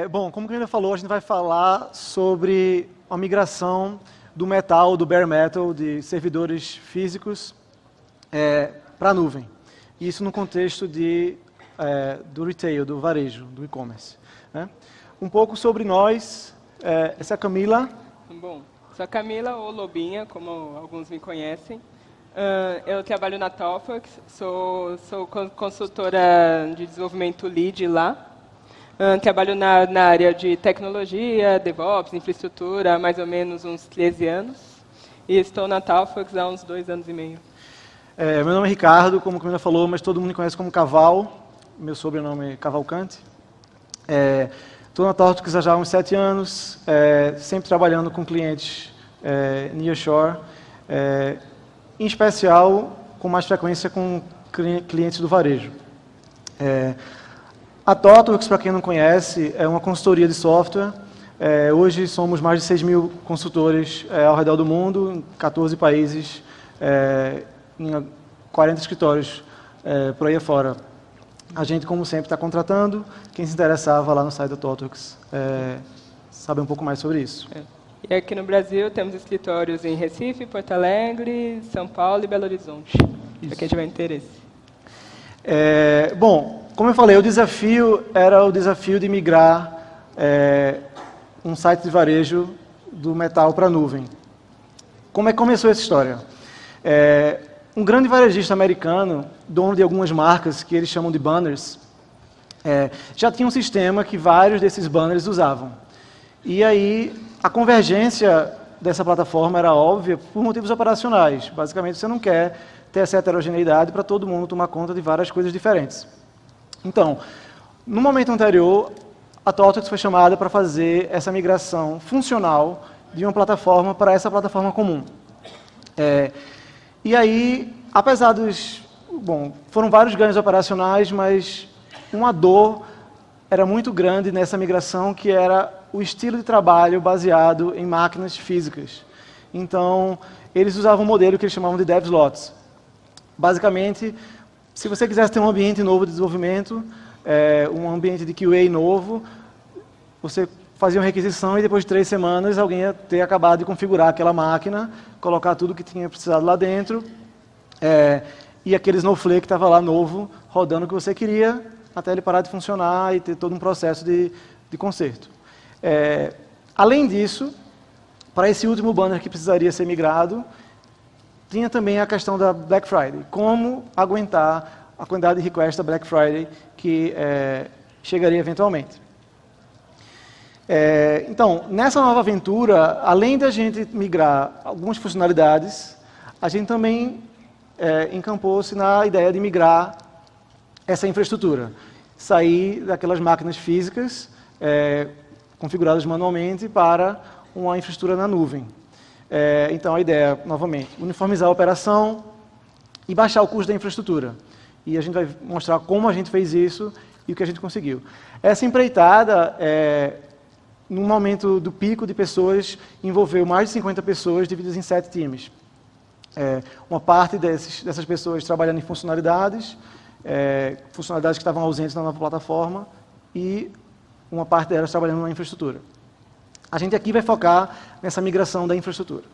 Bom, como a gente falou, a gente vai falar sobre a migração do metal, do bare metal, de servidores físicos para a nuvem. Isso no contexto do retail, do varejo, do e-commerce. Né? Um pouco sobre nós, essa é a Camila. Bom, sou a Camila, ou Lobinha, como alguns me conhecem. Eu trabalho na Topworks, sou consultora de desenvolvimento lead lá. Trabalho na área de tecnologia, DevOps, infraestrutura, há mais ou menos uns 13 anos. E estou na Topworks há uns 2 anos e meio. Meu nome é Ricardo, como a Camila falou, mas todo mundo me conhece como Caval. Meu sobrenome é Cavalcante. Estou na Topworks há já uns 7 anos, sempre trabalhando com clientes nearshore, em especial, com mais frequência, com clientes do varejo. A Topworks, para quem não conhece, é uma consultoria de software. Hoje somos mais de 6 mil consultores ao redor do mundo, em 14 países, em 40 escritórios por aí afora. A gente, como sempre, está contratando. Quem se interessava lá no site da Topworks sabe um pouco mais sobre isso. E aqui no Brasil temos escritórios em Recife, Porto Alegre, São Paulo e Belo Horizonte, para quem tiver interesse. Bom, como eu falei, o desafio era o desafio de migrar um site de varejo do metal para a nuvem. Como é que começou essa história? Um grande varejista americano, dono de algumas marcas que eles chamam de banners, já tinha um sistema que vários desses banners usavam. E aí a convergência dessa plataforma era óbvia por motivos operacionais. Basicamente, você não quer ter essa heterogeneidade para todo mundo tomar conta de várias coisas diferentes. Então, no momento anterior, a Topworks foi chamada para fazer essa migração funcional de uma plataforma para essa plataforma comum. E aí, apesar dos... Bom, foram vários ganhos operacionais, mas uma dor era muito grande nessa migração, que era o estilo de trabalho baseado em máquinas físicas. Então, eles usavam um modelo que eles chamavam de DevSlots. Basicamente, se você quisesse ter um ambiente novo de desenvolvimento, um ambiente de QA novo, você fazia uma requisição e depois de 3 semanas alguém ia ter acabado de configurar aquela máquina, colocar tudo que tinha precisado lá dentro, e aquele Snowflake estava lá novo, rodando o que você queria, até ele parar de funcionar e ter todo um processo de conserto. Além disso, para esse último banner que precisaria ser migrado, tinha também a questão da Black Friday. Como aguentar a quantidade de requests da Black Friday que chegaria eventualmente. Então, nessa nova aventura, além de a gente migrar algumas funcionalidades, a gente também encampou-se na ideia de migrar essa infraestrutura. Sair daquelas máquinas físicas configuradas manualmente para uma infraestrutura na nuvem. Então, a ideia, novamente, uniformizar a operação e baixar o custo da infraestrutura. E a gente vai mostrar como a gente fez isso e o que a gente conseguiu. Essa empreitada, num momento do pico de pessoas, envolveu mais de 50 pessoas divididas em 7 times. Uma parte dessas pessoas trabalhando em funcionalidades que estavam ausentes na nova plataforma, e uma parte delas trabalhando na infraestrutura. A gente aqui vai focar nessa migração da infraestrutura.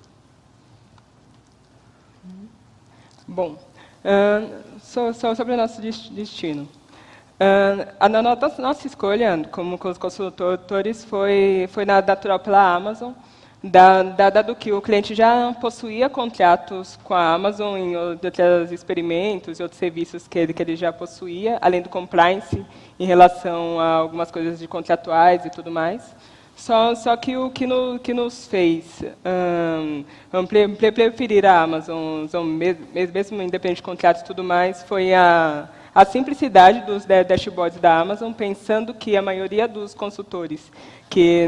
Bom, sobre o nosso destino. A nossa escolha como consultores foi natural pela Amazon, dado que o cliente já possuía contratos com a Amazon em outros experimentos e outros serviços que ele já possuía, além do compliance em relação a algumas coisas de contratuais e tudo mais. Só que o que nos fez preferir a Amazon, mesmo independente de contratos e tudo mais, foi a simplicidade dos dashboards da Amazon, pensando que a maioria dos consultores que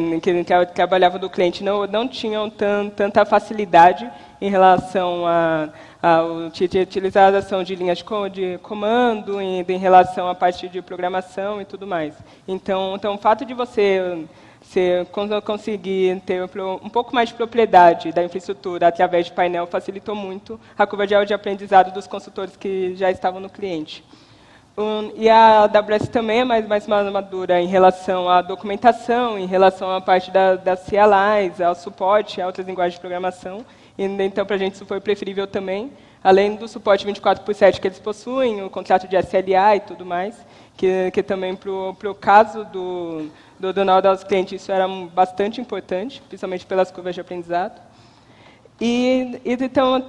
trabalhavam do cliente não tinham tanta facilidade em relação a utilização de linhas de comando, em relação à parte de programação e tudo mais. Então o fato de você conseguir ter um pouco mais de propriedade da infraestrutura através de painel facilitou muito a curva de aprendizado dos consultores que já estavam no cliente. E a AWS também é mais madura em relação à documentação, em relação à parte das CLIs, ao suporte a outras linguagens de programação. E, então, para a gente isso foi preferível também, além do suporte 24/7 que eles possuem, o contrato de SLA e tudo mais, que também para o caso do nó dos clientes isso era bastante importante, principalmente pelas curvas de aprendizado. Então,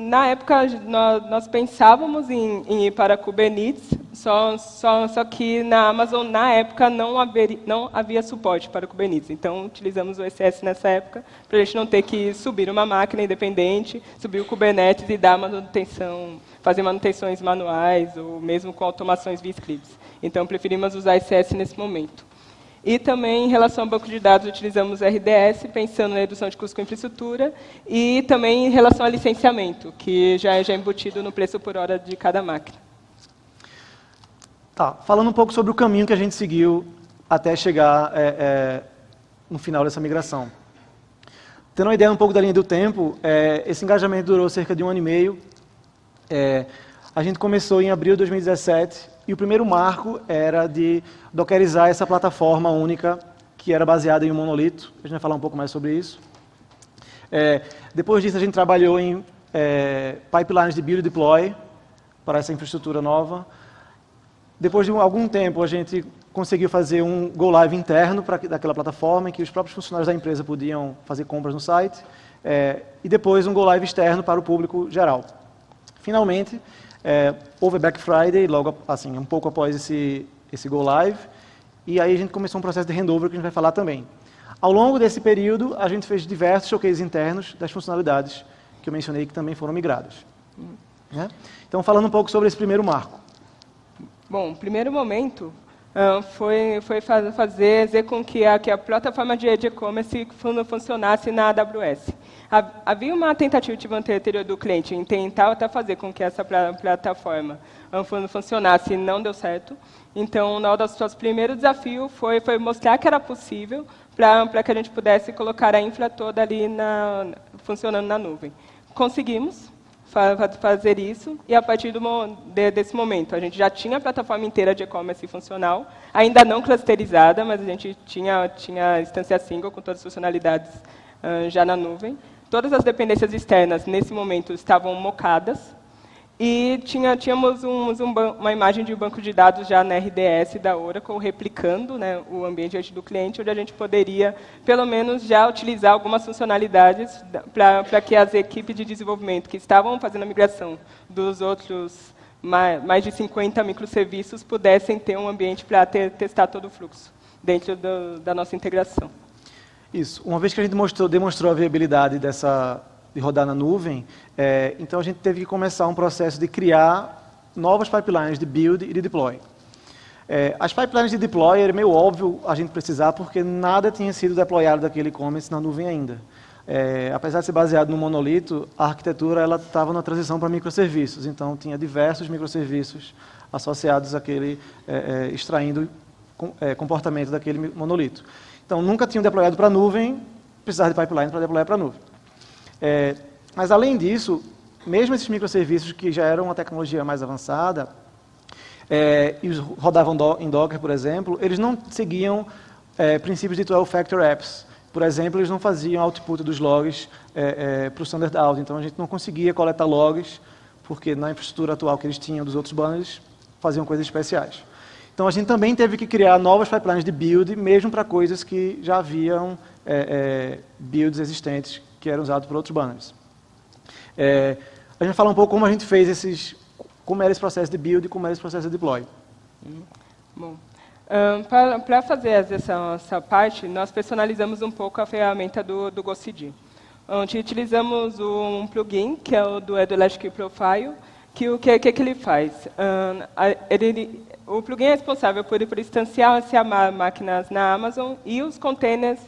na época, nós pensávamos em ir para Kubernetes, só que na Amazon, na época, não havia suporte para Kubernetes. Então, utilizamos o ECS nessa época, para a gente não ter que subir uma máquina independente, subir o Kubernetes e dar manutenção, fazer manutenções manuais, ou mesmo com automações via scripts. Então, preferimos usar ECS nesse momento. E também, em relação ao banco de dados, utilizamos RDS, pensando na redução de custo com infraestrutura, e também em relação ao licenciamento, que já é embutido no preço por hora de cada máquina. Tá, falando um pouco sobre o caminho que a gente seguiu até chegar no final dessa migração. Tendo uma ideia um pouco da linha do tempo, esse engajamento durou cerca de 1 ano e meio. A gente começou em abril de 2017, e o primeiro marco era de dockerizar essa plataforma única, que era baseada em um monolito. A gente vai falar um pouco mais sobre isso. Depois disso, a gente trabalhou em pipelines de build e deploy para essa infraestrutura nova. Depois de algum tempo, a gente conseguiu fazer um go live interno daquela plataforma, em que os próprios funcionários da empresa podiam fazer compras no site, e depois um go live externo para o público geral. Finalmente, houve Black Friday, logo assim, um pouco após esse go live, e aí a gente começou um processo de handover que a gente vai falar também. Ao longo desse período, a gente fez diversos showcases internos das funcionalidades que eu mencionei que também foram migradas. Então, falando um pouco sobre esse primeiro marco. Bom, o primeiro momento foi fazer com que a plataforma de e-commerce funcionasse na AWS. Havia uma tentativa anterior do cliente em tentar até fazer com que essa plataforma funcionasse e não deu certo. Então, um dos nossos primeiros desafios foi mostrar que era possível para que a gente pudesse colocar a infra toda ali funcionando na nuvem. Conseguimos fazer isso, e a partir desse momento, a gente já tinha a plataforma inteira de e-commerce funcional, ainda não clusterizada, mas a gente tinha a instância single com todas as funcionalidades já na nuvem. Todas as dependências externas, nesse momento, estavam mocadas, e tínhamos uma imagem de um banco de dados já na RDS da Oracle, replicando, né, o ambiente do cliente, onde a gente poderia, pelo menos, já utilizar algumas funcionalidades para que as equipes de desenvolvimento que estavam fazendo a migração dos outros mais de 50 microserviços pudessem ter um ambiente para testar todo o fluxo dentro da nossa integração. Isso. Uma vez que a gente demonstrou a viabilidade de rodar na nuvem, então a gente teve que começar um processo de criar novas pipelines de build e de deploy. As pipelines de deploy era meio óbvio a gente precisar, porque nada tinha sido deployado daquele e-commerce na nuvem ainda. Apesar de ser baseado no monolito, a arquitetura estava na transição para microserviços, então tinha diversos microserviços associados àquele, extraindo comportamento daquele monolito. Então, nunca tinham deployado para a nuvem, precisava de pipeline para deployar para a nuvem. Mas, além disso, mesmo esses microserviços que já eram uma tecnologia mais avançada, e rodavam em Docker, por exemplo, eles não seguiam princípios de 12-factor apps. Por exemplo, eles não faziam output dos logs para o standard out. Então, a gente não conseguia coletar logs, porque na infraestrutura atual que eles tinham dos outros bundles, faziam coisas especiais. Então, a gente também teve que criar novas pipelines de build, mesmo para coisas que já haviam builds existentes que eram usados por outros bundles. A gente vai falar um pouco como a gente fez como era esse processo de build e como era esse processo de deploy. Bom, para fazer essa parte, nós personalizamos um pouco a ferramenta do GoCD, onde utilizamos um plugin, que é o do Elastic Profile, que ele faz? O plugin é responsável por instanciar máquinas na Amazon e os containers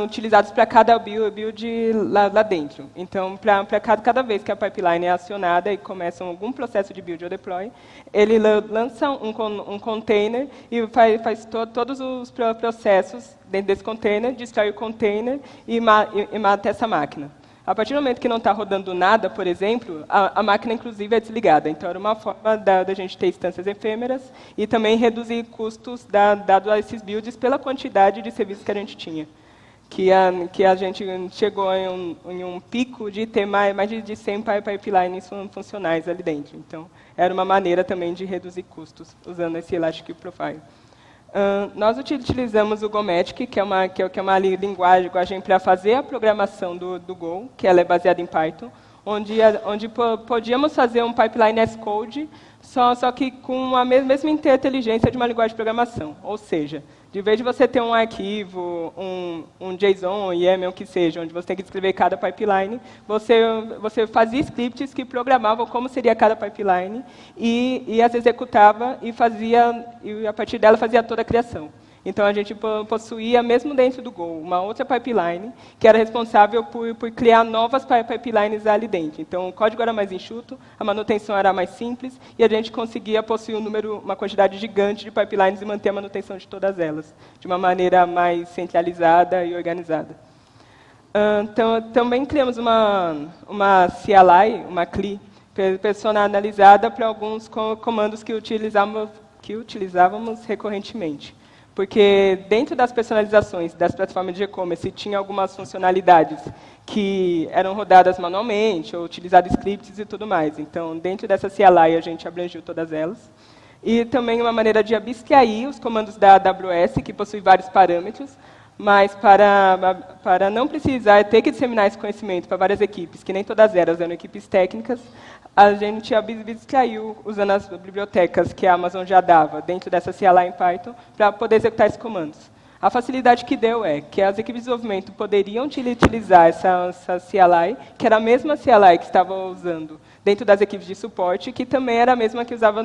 utilizados para cada build lá dentro. Então, para cada vez que a pipeline é acionada e começa algum processo de build ou deploy, ele lança um container e faz todos os processos dentro desse container, destrói o container e mata essa máquina. A partir do momento que não está rodando nada, por exemplo, a máquina, inclusive, é desligada. Então, era uma forma da gente ter instâncias efêmeras e também reduzir custos dado a esses builds pela quantidade de serviços que a gente tinha. Que a gente chegou em um pico de ter mais de 100 pipelines funcionais ali dentro. Então, era uma maneira também de reduzir custos, usando esse Elastic Profile. Nós utilizamos o Gomatic, que é uma linguagem para fazer a programação do Go, que ela é baseada em Python, onde podíamos fazer um pipeline as-code, só que com a mesma inteligência de uma linguagem de programação. Ou seja, de vez de você ter um arquivo, um JSON, um YAML, o que seja, onde você tem que descrever cada pipeline, você fazia scripts que programavam como seria cada pipeline e as executava e a partir dela fazia toda a criação. Então, a gente possuía, mesmo dentro do Go, uma outra pipeline que era responsável por criar novas pipelines ali dentro. Então, o código era mais enxuto, a manutenção era mais simples, e a gente conseguia possuir uma quantidade gigante de pipelines e manter a manutenção de todas elas, de uma maneira mais centralizada e organizada. Então, também criamos uma CLI, uma CLI, personalizada para alguns comandos que utilizávamos recorrentemente. Porque dentro das personalizações das plataformas de e-commerce tinha algumas funcionalidades que eram rodadas manualmente, ou utilizadas scripts e tudo mais. Então, dentro dessa CLI, a gente abrangiu todas elas. E também uma maneira de abstrair os comandos da AWS, que possui vários parâmetros, mas para não precisar ter que disseminar esse conhecimento para várias equipes, que nem todas elas eram equipes técnicas, a gente abstraiu usando as bibliotecas que a Amazon já dava dentro dessa CLI em Python para poder executar esses comandos. A facilidade que deu é que as equipes de desenvolvimento poderiam utilizar essa CLI, que era a mesma CLI que estava usando dentro das equipes de suporte, que também era a mesma que usava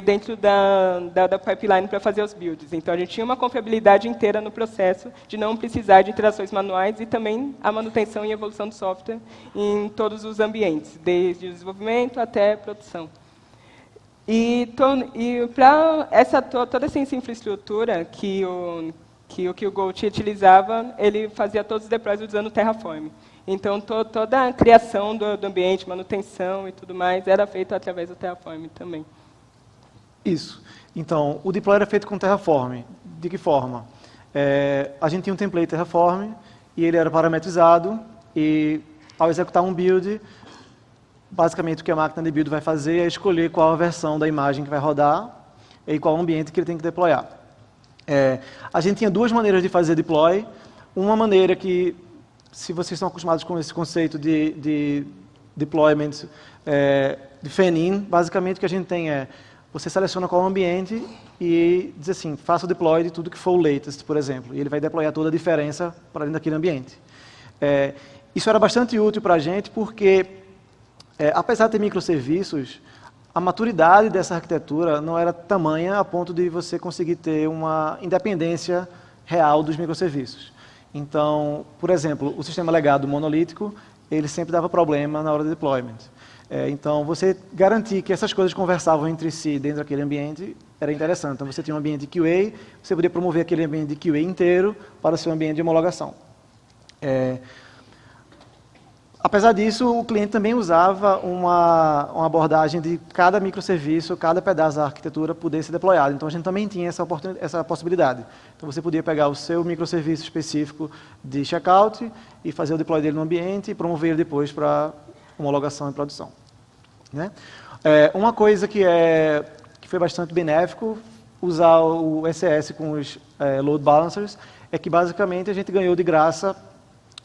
dentro da pipeline para fazer os builds. Então, a gente tinha uma confiabilidade inteira no processo de não precisar de interações manuais e também a manutenção e evolução do software em todos os ambientes, desde o desenvolvimento até a produção. E para toda essa infraestrutura que o Go utilizava, ele fazia todos os deploys usando o Terraform. Então, toda a criação do ambiente, manutenção e tudo mais, era feita através do Terraform também. Isso. Então, o deploy era feito com Terraform. De que forma? A gente tinha um template Terraform e ele era parametrizado e, ao executar um build, basicamente o que a máquina de build vai fazer é escolher qual a versão da imagem que vai rodar e qual ambiente que ele tem que deployar. A gente tinha duas maneiras de fazer deploy. Uma maneira que, se vocês estão acostumados com esse conceito de deployment, de fan-in, basicamente o que a gente tem você seleciona qual ambiente e diz assim, faça o deploy de tudo que for o latest, por exemplo, e ele vai deployar toda a diferença para dentro daquele ambiente. Isso era bastante útil para a gente porque, apesar de ter microserviços, a maturidade dessa arquitetura não era tamanha a ponto de você conseguir ter uma independência real dos microserviços. Então, por exemplo, o sistema legado monolítico, ele sempre dava problema na hora do deployment. Então, você garantir que essas coisas conversavam entre si dentro daquele ambiente era interessante. Então, você tinha um ambiente de QA, você podia promover aquele ambiente de QA inteiro para o seu ambiente de homologação. Apesar disso, o cliente também usava uma abordagem de cada microserviço, cada pedaço da arquitetura poder ser deployado. Então, a gente também tinha essa possibilidade. Então, você podia pegar o seu microserviço específico de checkout e fazer o deploy dele no ambiente e promover ele depois para homologação e produção. Né? Uma coisa que foi bastante benéfico, usar o SS com os load balancers, é que basicamente a gente ganhou de graça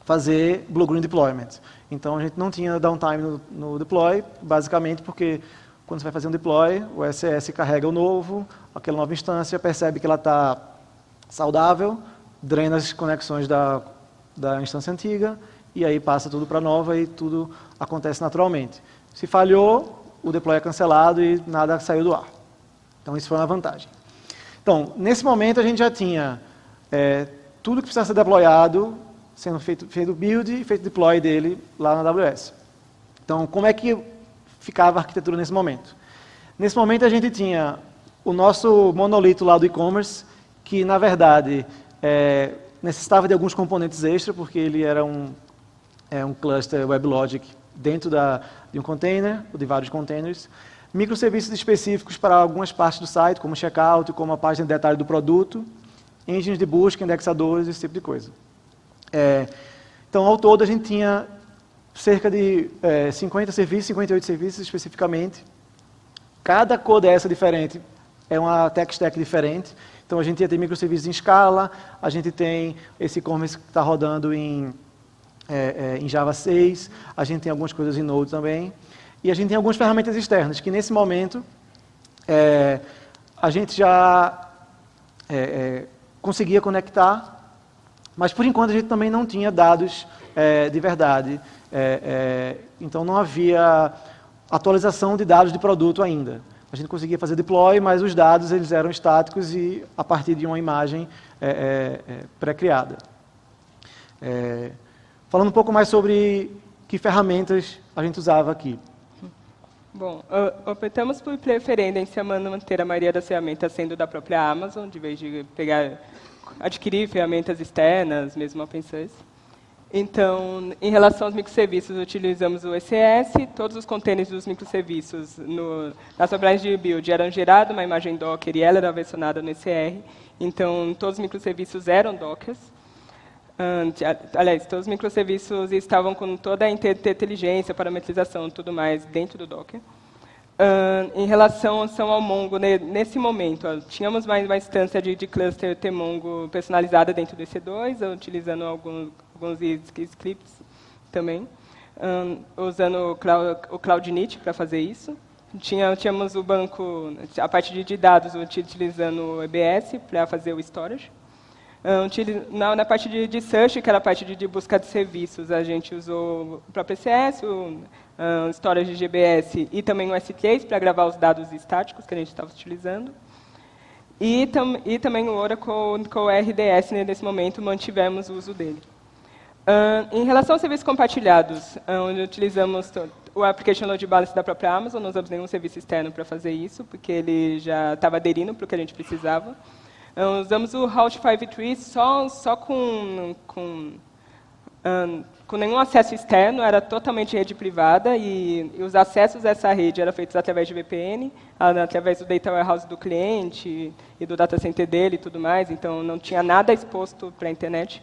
fazer blue-green deployment. Então a gente não tinha downtime no deploy, basicamente porque quando você vai fazer um deploy, o SS carrega o novo, aquela nova instância, percebe que ela está saudável, drena as conexões da instância antiga, e aí passa tudo para a nova e tudo acontece naturalmente. Se falhou, o deploy é cancelado e nada saiu do ar. Então, isso foi uma vantagem. Então, nesse momento, a gente já tinha tudo que precisava ser deployado, sendo feito build e feito deploy dele lá na AWS. Então, como é que ficava a arquitetura nesse momento? Nesse momento, a gente tinha o nosso monolito lá do e-commerce, que, na verdade, necessitava de alguns componentes extra, porque ele era um cluster WebLogic dentro de um container, ou de vários containers, microserviços específicos para algumas partes do site, como checkout, como a página de detalhe do produto, engines de busca, indexadores, esse tipo de coisa. Então, ao todo, a gente tinha cerca de 50 serviços, 58 serviços especificamente. Cada codeça diferente é uma tech stack diferente. Então, a gente ia ter microserviços em Scala, a gente tem esse e-commerce que está rodando em Java 6, a gente tem algumas coisas em Node também, e a gente tem algumas ferramentas externas, que nesse momento a gente já conseguia conectar, mas por enquanto a gente também não tinha dados de verdade, então não havia atualização de dados de produto ainda. A gente conseguia fazer deploy, mas os dados eles eram estáticos e a partir de uma imagem pré-criada. Falando um pouco mais sobre que ferramentas a gente usava aqui. Bom, optamos por preferência manter a maioria das ferramentas sendo da própria Amazon, de vez de adquirir ferramentas externas, mesmo open source. Então, em relação aos microserviços, utilizamos o ECS, todos os containers dos microserviços nas pipelines de build eram gerados uma imagem Docker e ela era versionada no ECR, então todos os microserviços eram Dockers. Aliás, todos os microserviços estavam com toda a inteligência, parametrização e tudo mais dentro do Docker. Em relação ao Mongo, nesse momento, tínhamos mais uma instância de cluster T-Mongo personalizada dentro do EC2, utilizando alguns scripts também, usando o CloudNet para fazer isso. Tínhamos o banco, a parte de dados, utilizando o EBS para fazer o storage. Na parte de search, que era a parte de busca de serviços, a gente usou o próprio ECS, o storage de GBS e também o S3 para gravar os dados estáticos que a gente estava utilizando. E também o Oracle com o RDS, nesse momento, mantivemos o uso dele. Em relação aos serviços compartilhados, onde utilizamos o Application Load Balance da própria Amazon, não usamos nenhum serviço externo para fazer isso, porque ele já estava aderindo para o que a gente precisava. Usamos o Route 53 só com nenhum acesso externo, era totalmente rede privada e os acessos a essa rede eram feitos através de VPN, através do Data Warehouse do cliente e do data center dele e tudo mais, então não tinha nada exposto para a internet.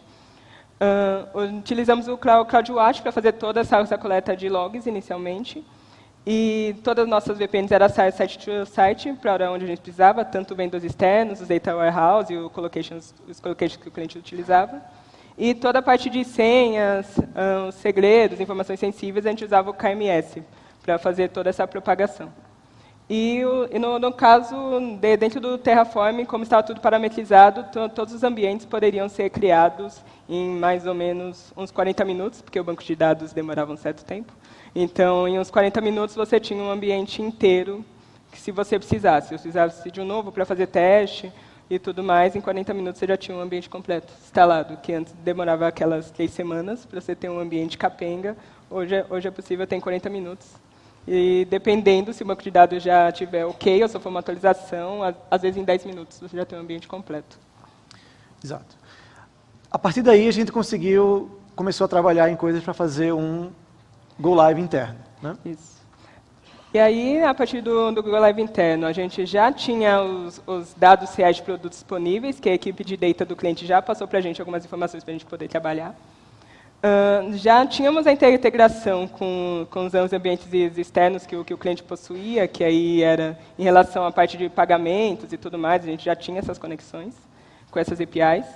Utilizamos o CloudWatch para fazer toda essa coleta de logs inicialmente. E todas as nossas VPNs eram site-to-site, para onde a gente precisava, tanto vendas externos, os data warehouse e os collocations que o cliente utilizava. E toda a parte de senhas, segredos, informações sensíveis, a gente usava o KMS para fazer toda essa propagação. E no caso, dentro do Terraform, como estava tudo parametrizado, todos os ambientes poderiam ser criados em mais ou menos uns 40 minutos, porque o banco de dados demorava um certo tempo. Então, em uns 40 minutos, você tinha um ambiente inteiro, que se você precisasse. Se você precisasse de um novo para fazer teste e tudo mais, em 40 minutos você já tinha um ambiente completo instalado, que antes demorava aquelas 3 semanas para você ter um ambiente capenga. Hoje é possível ter em 40 minutos. E dependendo se o banco de dados já tiver ok, ou se for uma atualização, às vezes em 10 minutos você já tem um ambiente completo. Exato. A partir daí a gente começou a trabalhar em coisas para fazer um Go Live interno, né? Isso. E aí, a partir do Go Live interno, a gente já tinha os dados reais de produtos disponíveis, que a equipe de data do cliente já passou para a gente algumas informações para a gente poder trabalhar. Já tínhamos a integração com os ambientes externos que o cliente possuía, que aí era em relação à parte de pagamentos e tudo mais, a gente já tinha essas conexões com essas APIs.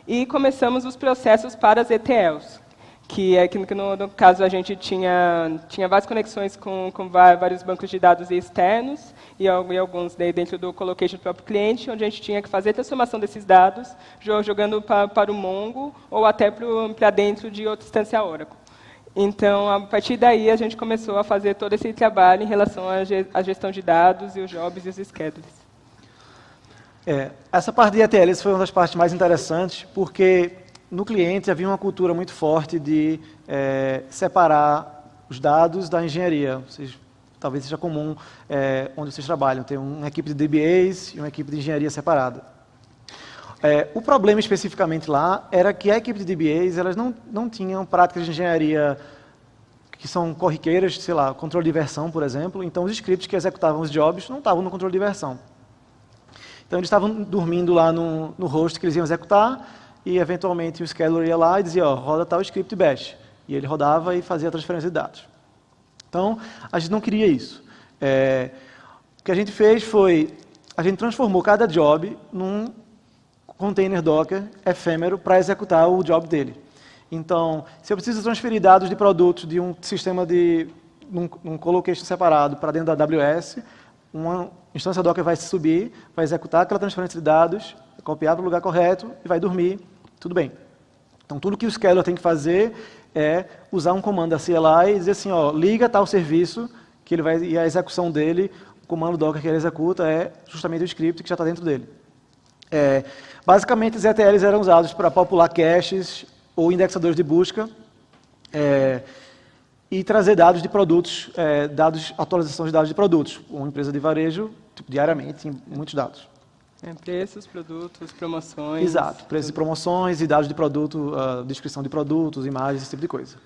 E começamos os processos para as ETLs, que no caso a gente tinha várias conexões com vários bancos de dados externos e alguns dentro do collocation do próprio cliente, onde a gente tinha que fazer a transformação desses dados, jogando para o Mongo ou até para dentro de outra instância Oracle. Então, a partir daí, a gente começou a fazer todo esse trabalho em relação à gestão de dados e os jobs e os schedules. Essa parte de ETLs foi uma das partes mais interessantes, porque no cliente havia uma cultura muito forte de separar os dados da engenharia. Talvez seja comum onde vocês trabalham, ter uma equipe de DBAs e uma equipe de engenharia separada. O problema especificamente lá era que a equipe de DBAs elas não tinham práticas de engenharia que são corriqueiras, sei lá, controle de versão, por exemplo. Então, os scripts que executavam os jobs não estavam no controle de versão. Então, eles estavam dormindo lá no host que eles iam executar e, eventualmente, o scheduler ia lá e dizia, ó, roda tal script bash. E ele rodava e fazia a transferência de dados. Então, a gente não queria isso. O que a gente fez foi, a gente transformou cada job num container Docker efêmero para executar o job dele. Então, se eu preciso transferir dados de produtos de um sistema num colocation separado para dentro da AWS, uma instância Docker vai subir, vai executar aquela transferência de dados, copiar para o lugar correto e vai dormir, tudo bem. Então, tudo que o scheduler tem que fazer é usar um comando da CLI e dizer assim, ó, liga tal serviço, que ele vai, e a execução dele, o comando Docker que ele executa é justamente o script que já está dentro dele. Basicamente, os ETLs eram usados para popular caches ou indexadores de busca e trazer dados de produtos, atualização de dados de produtos. Uma empresa de varejo, diariamente, tem muitos dados. Preços, produtos, promoções. Exato, preços e promoções e dados de produto, descrição de produtos, imagens, esse tipo de coisa.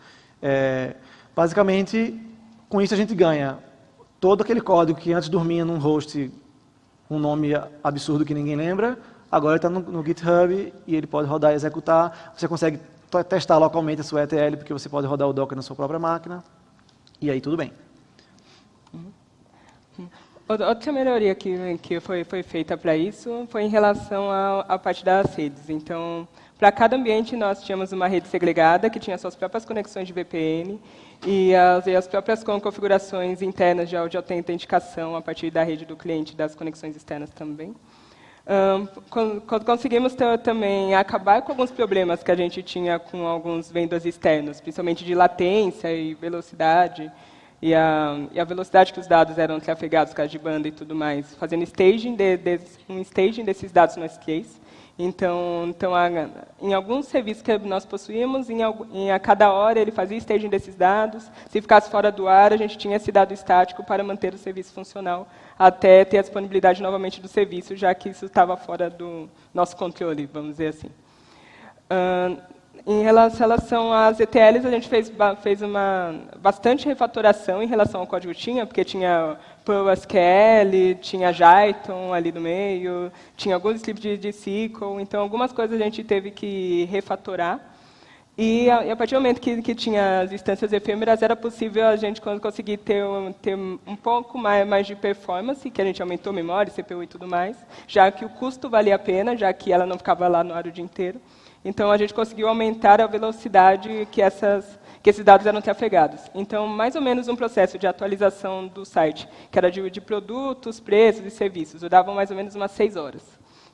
Basicamente, com isso a gente ganha todo aquele código que antes dormia num host, um nome absurdo que ninguém lembra, agora ele está no GitHub e ele pode rodar e executar. Você consegue testar localmente a sua ETL, porque você pode rodar o Docker na sua própria máquina, e aí tudo bem. Outra melhoria que foi feita para isso foi em relação à parte das redes. Então, para cada ambiente, nós tínhamos uma rede segregada, que tinha suas próprias conexões de VPN e as próprias configurações internas de autenticação a partir da rede do cliente, das conexões externas também. Conseguimos também acabar com alguns problemas que a gente tinha com alguns vendors externos, principalmente de latência e velocidade, e a velocidade que os dados eram trafegados, caso de banda e tudo mais, fazendo staging desses dados no S-Case. Então em alguns serviços que nós possuímos, a cada hora ele fazia staging desses dados. Se ficasse fora do ar, a gente tinha esse dado estático para manter o serviço funcional, até ter a disponibilidade novamente do serviço, já que isso estava fora do nosso controle, vamos dizer assim. Em relação às ETLs, a gente fez uma bastante refatoração em relação ao código tinha, porque tinha PostgreSQL, tinha Jython ali no meio, tinha alguns scripts de SQL, então algumas coisas a gente teve que refatorar. E a partir do momento que tinha as instâncias efêmeras, era possível a gente conseguir ter um pouco mais de performance, que a gente aumentou memória, CPU e tudo mais, já que o custo valia a pena, já que ela não ficava lá no ar o dia inteiro. Então, a gente conseguiu aumentar a velocidade que esses dados eram trafegados. Então, mais ou menos um processo de atualização do site, que era de produtos, preços e serviços, durava mais ou menos umas 6 horas.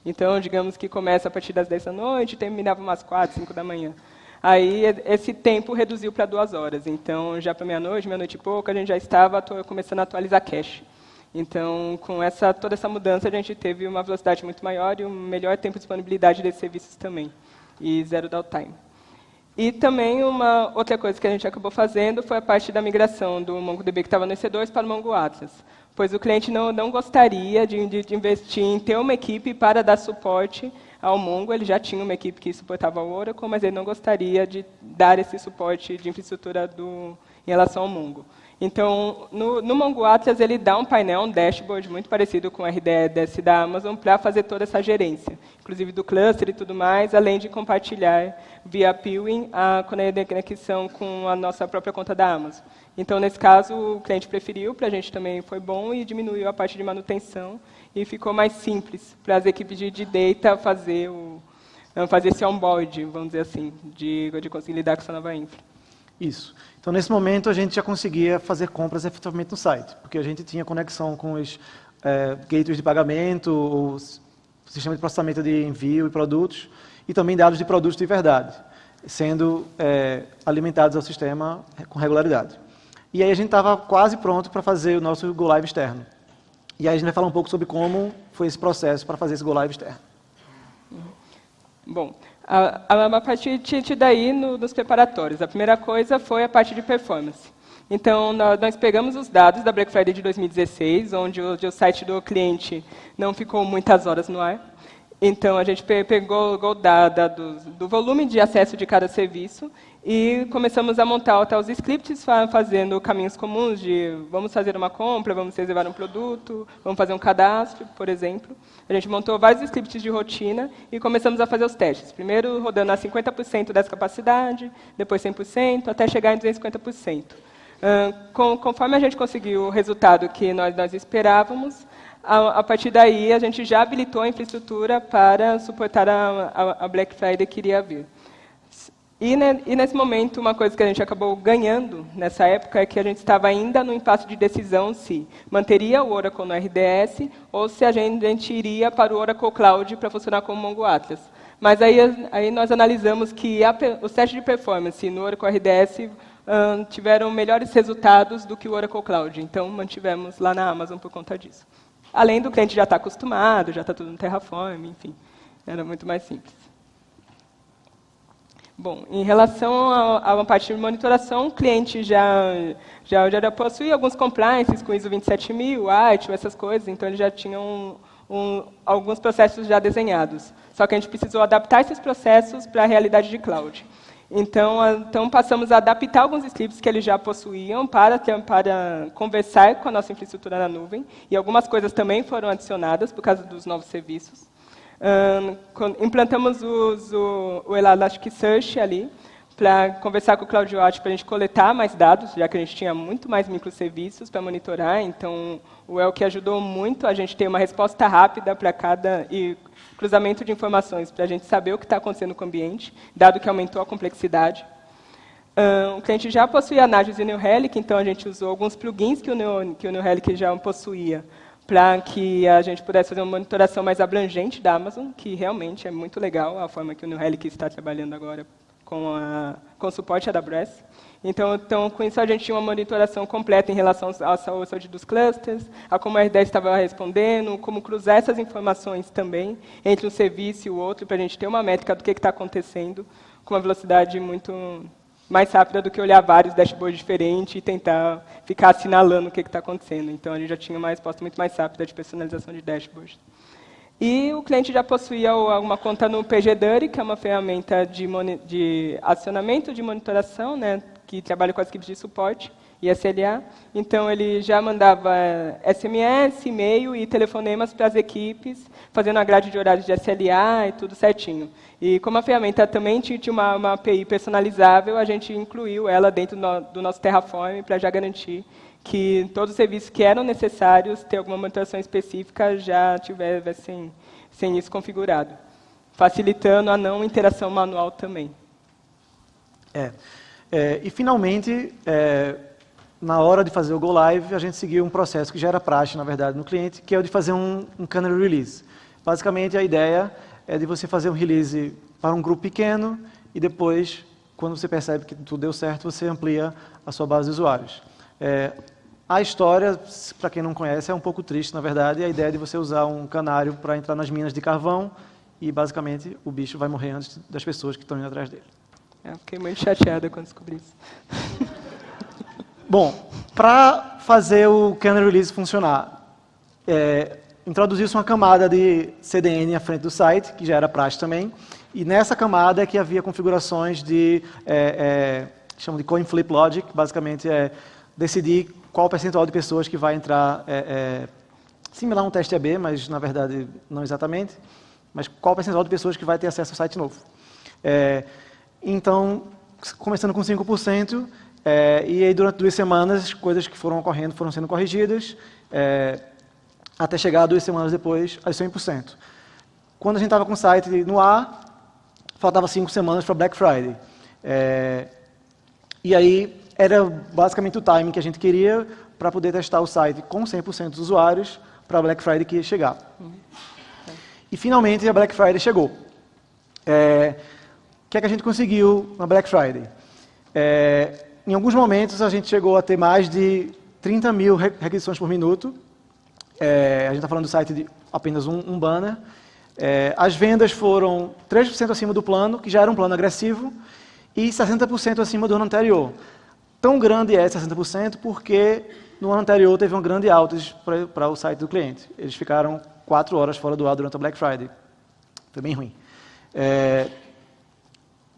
Então, digamos que começa a partir das 10 da noite e terminava umas 4, 5 da manhã. Aí, esse tempo reduziu para 2 horas. Então, já para meia-noite e pouco, a gente já estava começando a atualizar cache. Então, com toda essa mudança, a gente teve uma velocidade muito maior e um melhor tempo de disponibilidade desses serviços também. E zero downtime. E também uma outra coisa que a gente acabou fazendo foi a parte da migração do MongoDB que estava no EC2 para o Mongo Atlas, pois o cliente não gostaria de investir em ter uma equipe para dar suporte ao Mongo. Ele já tinha uma equipe que suportava o Oracle, mas ele não gostaria de dar esse suporte de infraestrutura em relação ao Mongo. Então, no Mongo Atlas, ele dá um painel, um dashboard muito parecido com o RDS da Amazon para fazer toda essa gerência, inclusive do cluster e tudo mais, além de compartilhar via peering a conexão com a nossa própria conta da Amazon. Então, nesse caso, o cliente preferiu, para a gente também foi bom e diminuiu a parte de manutenção e ficou mais simples para as equipes de data fazer esse onboard, vamos dizer assim, de conseguir lidar com essa nova infra. Isso. Então, nesse momento, a gente já conseguia fazer compras efetivamente no site, porque a gente tinha conexão com os gateways de pagamento, o sistema de processamento de envio e produtos, e também dados de produtos de verdade, sendo alimentados ao sistema com regularidade. E aí a gente estava quase pronto para fazer o nosso Go Live externo. E aí a gente vai falar um pouco sobre como foi esse processo para fazer esse Go Live externo. Bom, a partir daí, nos preparatórios, a primeira coisa foi a parte de performance. Então, nós pegamos os dados da Black Friday de 2016, onde o site do cliente não ficou muitas horas no ar, Então, a gente pegou o dados do volume de acesso de cada serviço e começamos a montar os scripts fazendo caminhos comuns de vamos fazer uma compra, vamos reservar um produto, vamos fazer um cadastro, por exemplo. A gente montou vários scripts de rotina e começamos a fazer os testes. Primeiro rodando a 50% dessa capacidade, depois 100%, até chegar em 250%. Conforme a gente conseguiu o resultado que nós esperávamos, a partir daí, a gente já habilitou a infraestrutura para suportar a Black Friday que iria vir. E nesse momento, uma coisa que a gente acabou ganhando nessa época é que a gente estava ainda no impasse de decisão se manteria o Oracle no RDS ou se a gente iria para o Oracle Cloud para funcionar como Mongo Atlas. Mas aí nós analisamos que os testes de performance no Oracle RDS tiveram melhores resultados do que o Oracle Cloud. Então, mantivemos lá na Amazon por conta disso. Além do cliente já estar acostumado, já está tudo no Terraform, enfim, era muito mais simples. Bom, em relação a uma parte de monitoração, o cliente já possui alguns compliances com ISO 27000, ITIL, essas coisas, então eles já tinham alguns processos já desenhados. Só que a gente precisou adaptar esses processos para a realidade de cloud. Então, passamos a adaptar alguns scripts que eles já possuíam para conversar com a nossa infraestrutura na nuvem. E algumas coisas também foram adicionadas por causa dos novos serviços. Implantamos o Elasticsearch ali para conversar com o CloudWatch para a gente coletar mais dados, já que a gente tinha muito mais microserviços para monitorar. Então, o Elk ajudou muito a gente ter uma resposta rápida para e cruzamento de informações para a gente saber o que está acontecendo com o ambiente, dado que aumentou a complexidade. O cliente já possuía Nagios e New Relic, então a gente usou alguns plugins que o New Relic já possuía, para que a gente pudesse fazer uma monitoração mais abrangente da Amazon, que realmente é muito legal a forma que o New Relic está trabalhando agora com o suporte AWS. Então, com isso, a gente tinha uma monitoração completa em relação à saúde dos clusters, a como a R10 estava respondendo, como cruzar essas informações também entre um serviço e o outro, para a gente ter uma métrica do que está acontecendo, com uma velocidade muito mais rápida do que olhar vários dashboards diferentes e tentar ficar assinalando o que está acontecendo. Então, a gente já tinha uma resposta muito mais rápida de personalização de dashboards. E o cliente já possuía uma conta no PGDuty, que é uma ferramenta de acionamento de monitoração, né, que trabalha com as equipes de suporte e SLA. Então, ele já mandava SMS, e-mail e telefonemas para as equipes, fazendo a grade de horários de SLA e tudo certinho. E como a ferramenta também tinha uma API personalizável, a gente incluiu ela dentro do nosso Terraform para já garantir que todos os serviços que eram necessários ter alguma monitoração específica já tivessem isso configurado, facilitando a não interação manual também. E, finalmente, na hora de fazer o Go Live, a gente seguiu um processo que já era praxe, na verdade, no cliente, que é o de fazer um canary release. Basicamente, a ideia é de você fazer um release para um grupo pequeno e depois, quando você percebe que tudo deu certo, você amplia a sua base de usuários. A história, para quem não conhece, é um pouco triste, na verdade, a ideia de você usar um canário para entrar nas minas de carvão e, basicamente, o bicho vai morrer antes das pessoas que estão indo atrás dele. Fiquei muito chateada quando descobri isso. Bom, para fazer o Canary Release funcionar, introduziu-se uma camada de CDN à frente do site, que já era praxe também, e nessa camada é que havia configurações de, chamam de Coin Flip Logic, basicamente é decidir qual o percentual de pessoas que vai entrar, similar a um teste AB, mas na verdade não exatamente, mas qual o percentual de pessoas que vai ter acesso ao site novo. Então, começando com 5%, e aí durante 2 semanas, coisas que foram ocorrendo foram sendo corrigidas, até chegar 2 semanas depois a 100%. Quando a gente estava com o site no ar, faltava 5 semanas para Black Friday. E aí era basicamente o timing que a gente queria para poder testar o site com 100% dos usuários para a Black Friday que ia chegar. E finalmente a Black Friday chegou. O que é que a gente conseguiu na Black Friday? Em alguns momentos a gente chegou a ter mais de 30 mil requisições por minuto. A gente está falando do site de apenas um banner. As vendas foram 3% acima do plano, que já era um plano agressivo, e 60% acima do ano anterior. Tão grande é 60% porque no ano anterior teve um grande outage para o site do cliente. Eles ficaram 4 horas fora do ar durante a Black Friday. Foi bem ruim.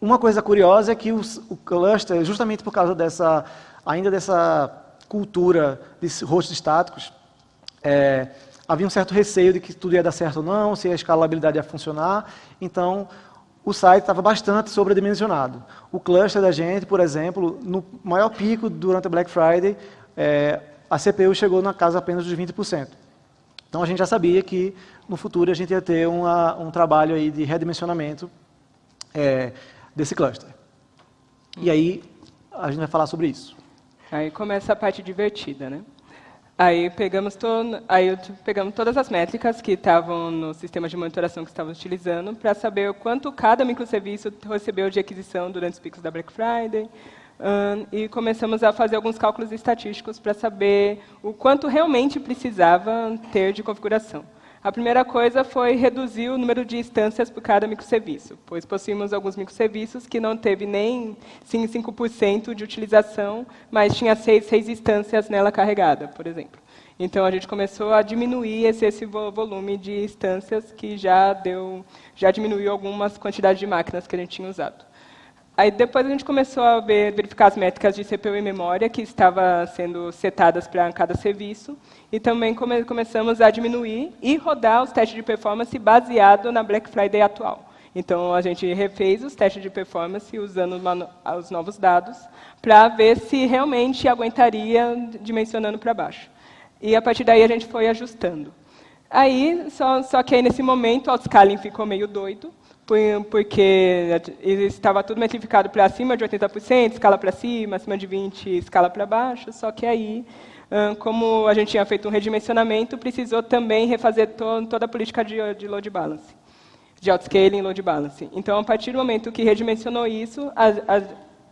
Uma coisa curiosa é que o cluster, justamente por causa dessa cultura de hosts estáticos, havia um certo receio de que tudo ia dar certo ou não, se a escalabilidade ia funcionar. Então, o site estava bastante sobredimensionado. O cluster da gente, por exemplo, no maior pico durante a Black Friday, a CPU chegou na casa apenas dos 20%. Então, a gente já sabia que, no futuro, a gente ia ter um trabalho aí de redimensionamento desse cluster. E aí, a gente vai falar sobre isso. Aí começa a parte divertida, né? Aí pegamos todas as métricas que estavam no sistema de monitoração que estávamos utilizando para saber o quanto cada microserviço recebeu de aquisição durante os picos da Black Friday. E começamos a fazer alguns cálculos estatísticos para saber o quanto realmente precisava ter de configuração. A primeira coisa foi reduzir o número de instâncias por cada microserviço, pois possuímos alguns microserviços que não teve nem 5% de utilização, mas tinha 6 instâncias nela carregada, por exemplo. Então, a gente começou a diminuir esse volume de instâncias que já diminuiu algumas quantidades de máquinas que a gente tinha usado. Aí depois a gente começou a verificar as métricas de CPU e memória que estavam sendo setadas para cada serviço e também começamos a diminuir e rodar os testes de performance baseado na Black Friday atual. Então, a gente refez os testes de performance usando os novos dados para ver se realmente aguentaria dimensionando para baixo. E, a partir daí, a gente foi ajustando. Aí, só que aí, nesse momento, o autoscaling ficou meio doido, porque estava tudo metrificado para acima de 80%, escala para cima, acima de 20%, escala para baixo, só que aí, como a gente tinha feito um redimensionamento, precisou também refazer toda a política de load balance, de autoscaling e load balance. Então, a partir do momento que redimensionou isso,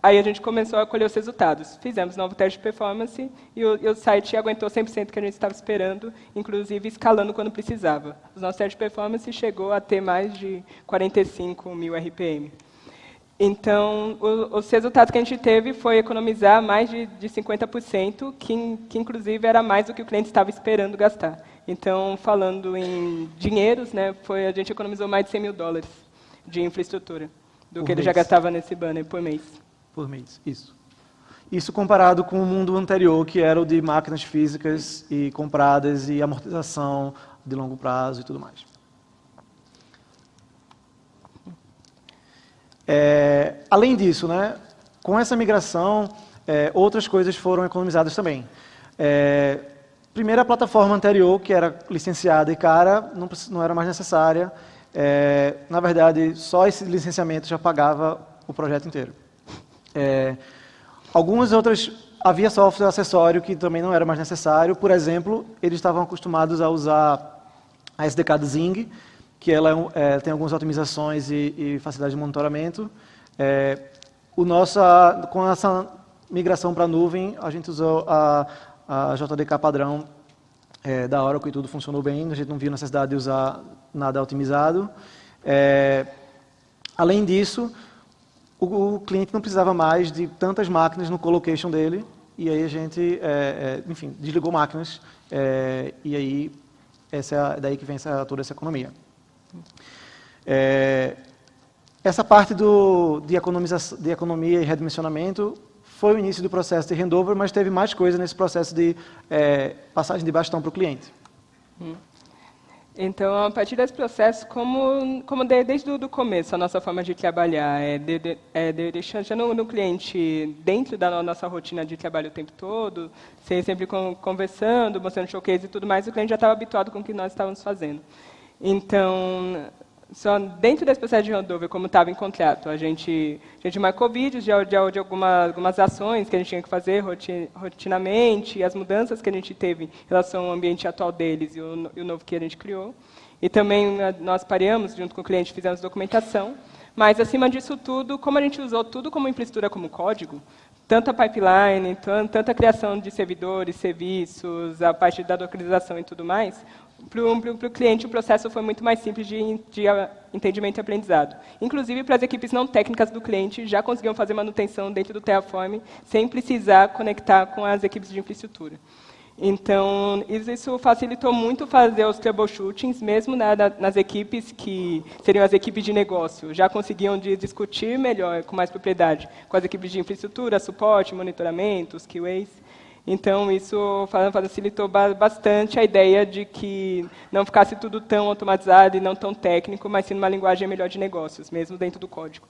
aí a gente começou a colher os resultados. Fizemos novo teste de performance e o site aguentou 100% que a gente estava esperando, inclusive escalando quando precisava. Os nossos testes de performance chegou a ter mais de 45.000 RPM. Então, os resultados que a gente teve foi economizar mais de 50%, que inclusive era mais do que o cliente estava esperando gastar. Então, falando em dinheiros, né, a gente economizou mais de $100.000 de infraestrutura do que ele já gastava nesse banner por mês. Por mês, isso. Isso comparado com o mundo anterior, que era o de máquinas físicas e compradas e amortização de longo prazo e tudo mais. Além disso, né, com essa migração, outras coisas foram economizadas também. Primeiro, a plataforma anterior, que era licenciada e cara, não era mais necessária. Na verdade, só esse licenciamento já pagava o projeto inteiro. Algumas outras, havia software acessório que também não era mais necessário. Por exemplo, eles estavam acostumados a usar a SDK do Zing, que ela tem algumas otimizações e facilidade de monitoramento. Com essa migração para a nuvem, a gente usou a JDK padrão da Oracle e tudo funcionou bem. A gente não viu necessidade de usar nada otimizado. Além disso, o cliente não precisava mais de tantas máquinas no colocation dele, e aí a gente, enfim, desligou máquinas, e aí daí que vem toda essa economia. Essa parte de economia e redimensionamento foi o início do processo de handover, mas teve mais coisa nesse processo de passagem de bastão para o cliente. Então, a partir desse processo, desde o começo, a nossa forma de trabalhar deixando no cliente dentro da nossa rotina de trabalho o tempo todo, sempre conversando, mostrando showcase e tudo mais, o cliente já estava habituado com o que nós estávamos fazendo. Então, só dentro desse processo de handover, como estava em contrato, a gente marcou vídeos de algumas ações que a gente tinha que fazer rotinamente, as mudanças que a gente teve em relação ao ambiente atual deles e o novo que a gente criou. E também nós pareamos, junto com o cliente, fizemos documentação. Mas, acima disso tudo, como a gente usou tudo como infraestrutura, como código, tanto a pipeline, tanto a criação de servidores, serviços, a parte da dockerização e tudo mais, para o cliente o processo foi muito mais simples de entendimento e aprendizado. Inclusive, para as equipes não técnicas do cliente, já conseguiam fazer manutenção dentro do Terraform, sem precisar conectar com as equipes de infraestrutura. Então, isso facilitou muito fazer os troubleshootings, mesmo nas equipes que seriam as equipes de negócio. Já conseguiam discutir melhor, com mais propriedade, com as equipes de infraestrutura, suporte, monitoramento, os QAs. Então, isso facilitou bastante a ideia de que não ficasse tudo tão automatizado e não tão técnico, mas sim numa linguagem melhor de negócios, mesmo dentro do código.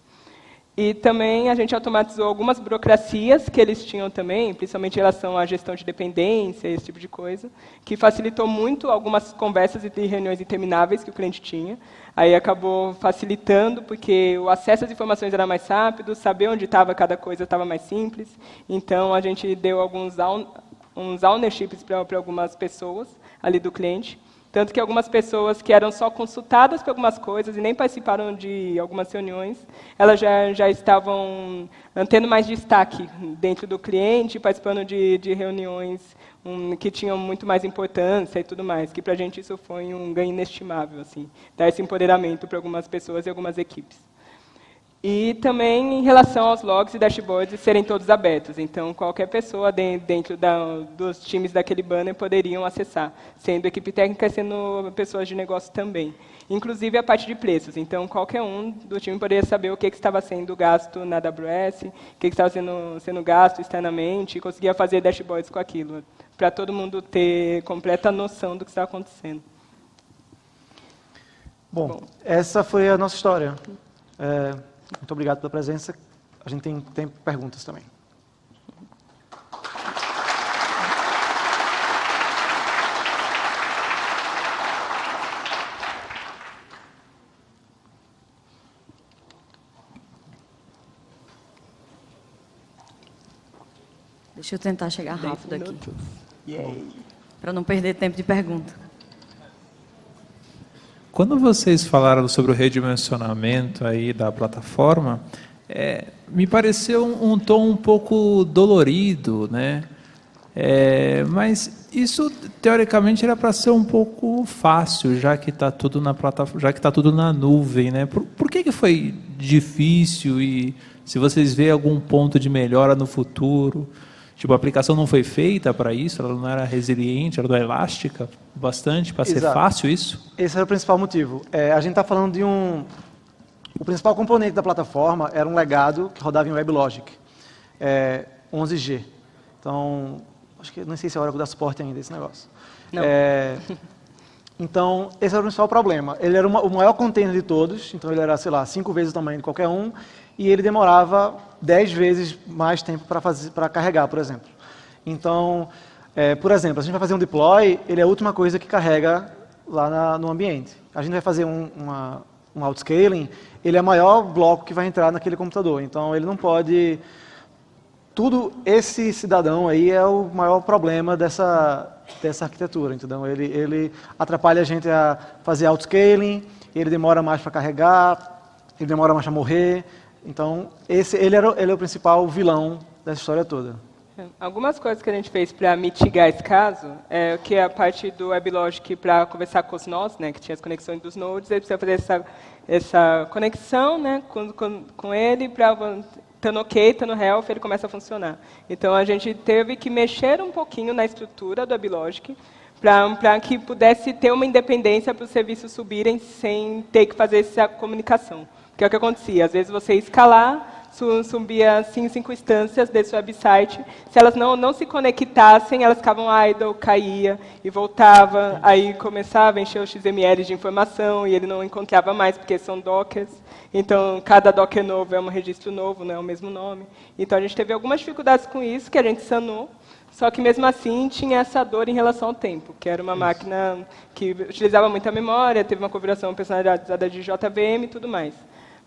E também a gente automatizou algumas burocracias que eles tinham também, principalmente em relação à gestão de dependência, esse tipo de coisa, que facilitou muito algumas conversas e reuniões intermináveis que o cliente tinha. Aí acabou facilitando, porque o acesso às informações era mais rápido, saber onde estava cada coisa estava mais simples. Então, a gente deu uns ownerships para algumas pessoas ali do cliente. Tanto que algumas pessoas que eram só consultadas por algumas coisas e nem participaram de algumas reuniões, elas já estavam tendo mais destaque dentro do cliente, participando de reuniões que tinham muito mais importância e tudo mais, que para a gente isso foi um ganho inestimável, assim, dar esse empoderamento para algumas pessoas e algumas equipes. E também em relação aos logs e dashboards serem todos abertos. Então, qualquer pessoa dentro dos times daquele banner poderiam acessar, sendo equipe técnica e sendo pessoas de negócio também. Inclusive a parte de preços. Então, qualquer um do time poderia saber o que estava sendo gasto na AWS, o que estava sendo gasto externamente, e conseguia fazer dashboards com aquilo, para todo mundo ter completa noção do que estava acontecendo. Bom, essa foi a nossa história. Muito obrigado pela presença. A gente tem tempo para perguntas também. Deixa eu tentar chegar rápido aqui, para não perder tempo de pergunta. Quando vocês falaram sobre o redimensionamento aí da plataforma, me pareceu um tom um pouco dolorido, né? Mas isso teoricamente era para ser um pouco fácil, já que está tudo na plataforma, já que está tudo na nuvem, né? Por que foi difícil e se vocês veem algum ponto de melhora no futuro? Tipo, a aplicação não foi feita para isso, ela não era resiliente, ela não era elástica bastante para ser fácil isso? Esse era o principal motivo. A gente está falando de o principal componente da plataforma era um legado que rodava em WebLogic, 11G. Então, acho que não sei se é hora de dar suporte ainda esse negócio. Não. Então, esse era o principal problema. Ele era o maior container de todos, então ele era, sei lá, 5 vezes o tamanho de qualquer um, e ele demorava 10 vezes mais tempo para carregar, por exemplo. Então, por exemplo, a gente vai fazer um deploy, ele é a última coisa que carrega lá no ambiente. A gente vai fazer um outscaling, ele é o maior bloco que vai entrar naquele computador. Então, ele não pode... Esse cidadão aí é o maior problema dessa arquitetura, entendeu? Ele atrapalha a gente a fazer outscaling, ele demora mais para carregar, ele demora mais para morrer. Então, ele é o principal vilão dessa história toda. Algumas coisas que a gente fez para mitigar esse caso é que a parte do WebLogic para conversar com os nós, né, que tinha as conexões dos nodes, ele precisa fazer essa conexão, né, com ele para estando ok, estando health, ele começa a funcionar. Então, a gente teve que mexer um pouquinho na estrutura do WebLogic para que pudesse ter uma independência para os serviços subirem sem ter que fazer essa comunicação. Que é o que acontecia. Às vezes você escalar, subia 5 instâncias desse website. Se elas não se conectassem, elas ficavam idle, caía e voltava. Aí começava a encher o XML de informação e ele não encontrava mais, porque são dockers. Então, cada docker novo é um registro novo, não é o mesmo nome. Então, a gente teve algumas dificuldades com isso, que a gente sanou. Só que, mesmo assim, tinha essa dor em relação ao tempo, que era uma máquina que utilizava muita memória, teve uma configuração personalizada de JVM e tudo mais.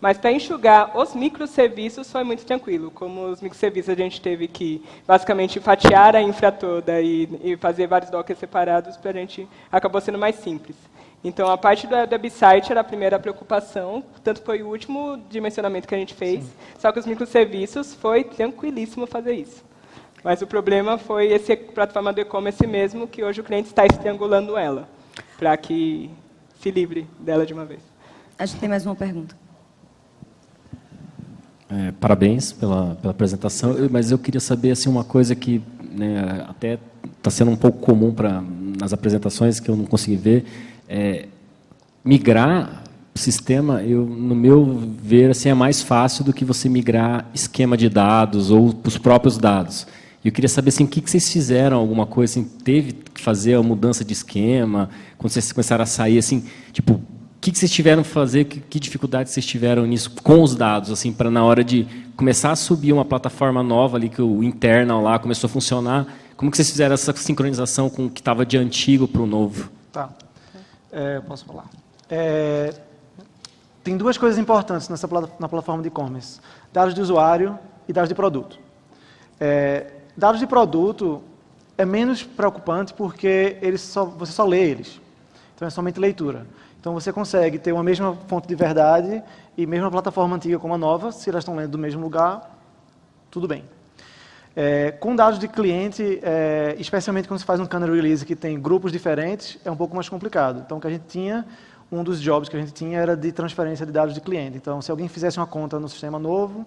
Mas para enxugar os microserviços foi muito tranquilo. Como os microserviços a gente teve que, basicamente, fatiar a infra toda e fazer vários dockers separados, para a gente acabou sendo mais simples. Então, a parte do website era a primeira preocupação, tanto foi o último dimensionamento que a gente fez, só que os microserviços foi tranquilíssimo fazer isso. Mas o problema foi essa plataforma do e-commerce mesmo, que hoje o cliente está estrangulando ela, para que se livre dela de uma vez. A gente tem mais uma pergunta. Parabéns pela apresentação, mas eu queria saber assim, uma coisa que, né, até está sendo um pouco comum nas apresentações, que eu não consegui ver, migrar o sistema, no meu ver, assim, é mais fácil do que você migrar esquema de dados ou os próprios dados. E eu queria saber assim, o que vocês fizeram, alguma coisa, assim, teve que fazer a mudança de esquema, quando vocês começaram a sair, assim, tipo, o que vocês tiveram que fazer, que dificuldades vocês tiveram nisso com os dados, assim, para na hora de começar a subir uma plataforma nova ali, que o internal lá começou a funcionar, como que vocês fizeram essa sincronização com o que estava de antigo para o novo? Tá. Posso falar. Tem duas coisas importantes na plataforma de e-commerce: dados de usuário e dados de produto. Dados de produto é menos preocupante porque você só lê eles. Então é somente leitura. Então você consegue ter uma mesma fonte de verdade e mesmo a plataforma antiga como a nova, se elas estão lendo do mesmo lugar, tudo bem. Com dados de cliente, especialmente quando você faz um canary release que tem grupos diferentes, é um pouco mais complicado. Então, o que a gente tinha, um dos jobs que a gente tinha era de transferência de dados de cliente. Então, se alguém fizesse uma conta no sistema novo,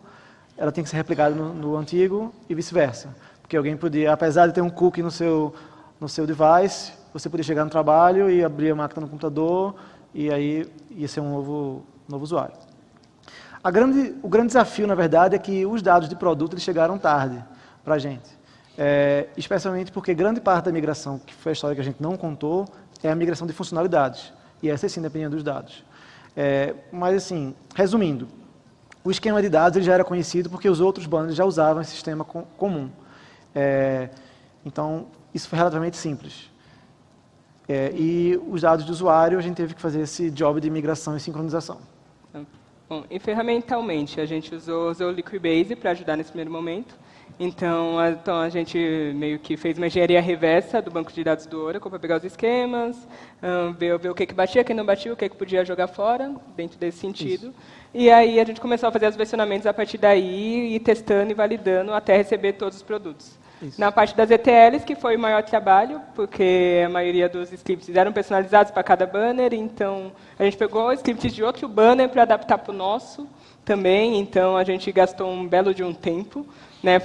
ela tinha que ser replicada no antigo e vice-versa. Porque alguém podia, apesar de ter um cookie no seu device, você podia chegar no trabalho e abrir a máquina no computador e aí ia ser um novo usuário. O grande desafio, na verdade, é que os dados de produto eles chegaram tarde para a gente. Especialmente porque grande parte da migração, que foi a história que a gente não contou, é a migração de funcionalidades. E essa sim dependia dos dados. Mas, assim, resumindo, o esquema de dados ele já era conhecido porque os outros bundles já usavam esse sistema comum. Então, isso foi relativamente simples. E os dados de usuário, a gente teve que fazer esse job de migração e sincronização. Bom, e ferramentalmente, a gente usou o Liquibase para ajudar nesse primeiro momento. Então, a gente meio que fez uma engenharia reversa do banco de dados do Oracle para pegar os esquemas, ver o que batia, o que não batia, o que podia jogar fora, dentro desse sentido. Isso. E aí a gente começou a fazer os versionamentos a partir daí, e testando e validando até receber todos os produtos. Isso. Na parte das ETLs, que foi o maior trabalho, porque a maioria dos scripts eram personalizados para cada banner, então a gente pegou scripts de outro banner para adaptar para o nosso também, então a gente gastou um belo de um tempo, né,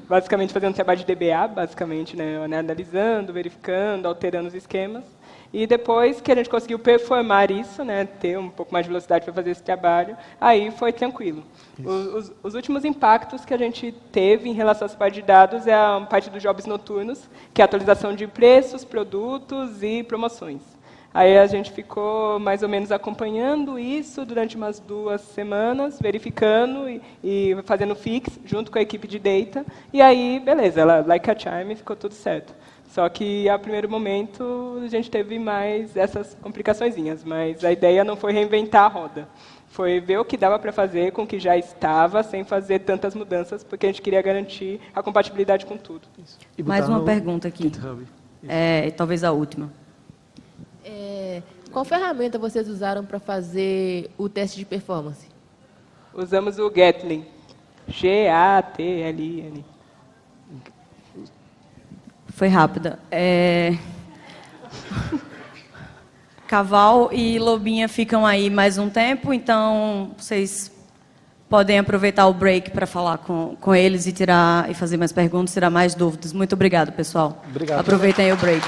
basicamente fazendo um trabalho de DBA, basicamente, né, analisando, verificando, alterando os esquemas. E depois que a gente conseguiu performar isso, né, ter um pouco mais de velocidade para fazer esse trabalho, aí foi tranquilo. Os últimos impactos que a gente teve em relação à parte de dados é a parte dos jobs noturnos, que é a atualização de preços, produtos e promoções. Aí a gente ficou mais ou menos acompanhando isso durante umas 2 semanas, verificando e fazendo fix junto com a equipe de data. E aí, beleza, like a charm, ficou tudo certo. Só que, a primeiro momento, a gente teve mais essas complicaçõezinhas, mas a ideia não foi reinventar a roda. Foi ver o que dava para fazer com o que já estava, sem fazer tantas mudanças, porque a gente queria garantir a compatibilidade com tudo. Mais uma pergunta aqui, talvez a última. Qual ferramenta vocês usaram para fazer o teste de performance? Usamos o Gatling. G-A-T-L-I-N. Foi rápida. Caval e Lobinha ficam aí mais um tempo, então vocês podem aproveitar o break para falar com eles e fazer mais perguntas, tirar mais dúvidas. Muito obrigado, pessoal. Obrigado. Aproveitem aí o break.